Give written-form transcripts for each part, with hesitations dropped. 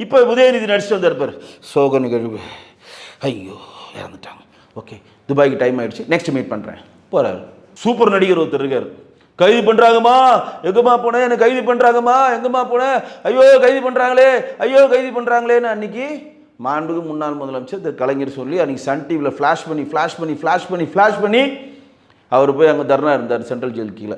இப்போ உதயநிதி நடிச்சுட்டு வந்திருப்பார் சோக நிகழ்வு. ஐயோ இறந்துட்டாங்க. ஓகே, துபாய்க்கு டைம் ஆயிடுச்சு, நெக்ஸ்ட் மீட் பண்ணுறேன் போகிறாரு. சூப்பர் நடிகர் ஒருத்தர் இருக்கார். கைது பண்ணுறாங்கம்மா, எங்கம்மா போனேன், எனக்கு கைது பண்ணுறாங்கம்மா, எங்கம்மா போனேன், ஐயோ கைது பண்ணுறாங்களே, ஐயோ கைது பண்ணுறாங்களேன்னு அன்னைக்கு மாண்புக்கு முன்னாள் முதலமைச்சர் திரு கலைஞர் சொல்லி அன்றைக்கி சன் டிவியில் ஃப்ளாஷ் பண்ணி அவர் போய் அங்கே தர்ணா இருந்தார் சென்ட்ரல் ஜெயில் கீழே.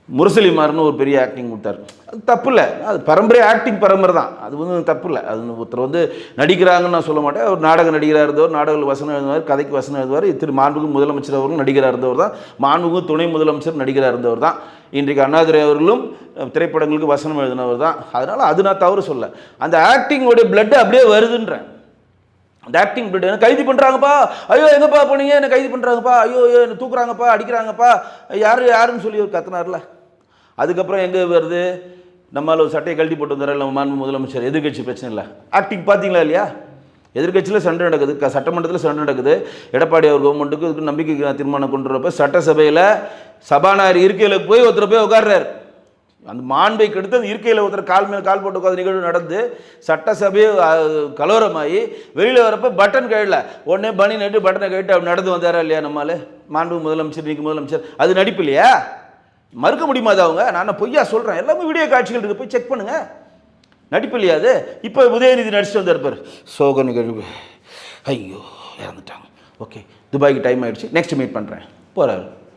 முரசலிமார்னு ஒரு பெரிய ஆக்டிங் கொடுத்தார். அது தப்பு இல்லை, அது பரம்பரை ஆக்டிங் பரம்பரை தான், அது வந்து தப்பு இல்லை. அது ஒருத்தர் வந்து நடிக்கிறாங்கன்னு நான் சொல்ல மாட்டேன். அவர் நாடக நடிகராக இருந்தவர், நாடக வசனம் எழுதுவார், கதைக்கு வசனம் எழுதுவார். திரு மாண்புக்கு முதலமைச்சர் அவர்களும் நடிகராக இருந்தவர் தான், மாண்புக்கு துணை முதலமைச்சர் நடிகராக இருந்தவர் தான். இன்றைக்கு அண்ணாதுரை அவர்களும் திரைப்படங்களுக்கு வசனம் எழுதினவர் தான். அதனால் அது நான் தவறு சொல்ல. அந்த ஆக்டிங்கோடைய பிளட்டு அப்படியே வருதுன்றேன். அந்த ஆக்டிங் பிளட் என்ன கைது பண்ணுறாங்கப்பா, ஐயோ எங்கப்பா போனீங்க, என்ன கைது பண்ணுறாங்கப்பா, ஐயோ என்ன தூக்குறாங்கப்பா, அடிக்கிறாங்கப்பா, யாருன்னு சொல்லி ஒரு கத்துனார்ல. அதுக்கப்புறம் எங்கே வருது, நம்மளால் ஒரு சட்டையை கழட்டி போட்டு வந்தார் நம்ம மாண்பு முதலமைச்சர். எதிர்கட்சி பிரச்சனை இல்லை, ஆக்டிங் பார்த்தீங்களா இல்லையா? எதிர்கட்சியில் சண்டை நடக்குது, சட்டமன்றத்தில் சண்டை நடக்குது. எடப்பாடி அவர் கவர்மெண்ட்டுக்கு இதுக்கு நம்பிக்கை தீர்மானம் கொண்டு வரப்போ சட்டசபையில் சபாநாயகர் இருக்கையில் போய் ஒருத்தர் போய் உட்கார்றாரு. அந்த மாண்பை கெடுத்து அந்த இருக்கையில் ஒருத்தர் கால் மேல் கால் போட்டு உட்காந்து நிகழ்வு நடந்து சட்டசபையை கலவரமாகி வெளியில் வரப்போ பட்டன் கையில் உடனே பனி நட்டு பட்டனை கைட்டு அப்படி நடந்து வந்தாரா இல்லையா நம்மால் மாண்பு முதலமைச்சர், இன்னைக்கு முதலமைச்சர்? அது நடிப்பு இல்லையா? மறுக்க முடியுமா அது? அவங்க நான் பொய்யா சொல்கிறேன், எல்லாமே வீடியோ காட்சிகள் இருக்குது, போய் செக் பண்ணுங்கள். நடிப்பு இல்லையா அது? இப்போ உதயநிதி நடிச்சுட்டு வந்திருப்பார் சோக நிகழ்வு. ஐயோ இறந்துட்டாங்க. ஓகே, துபாய்க்கு டைம் ஆயிடுச்சு, நெக்ஸ்ட் மீட் பண்ணுறேன் போகிறாரு.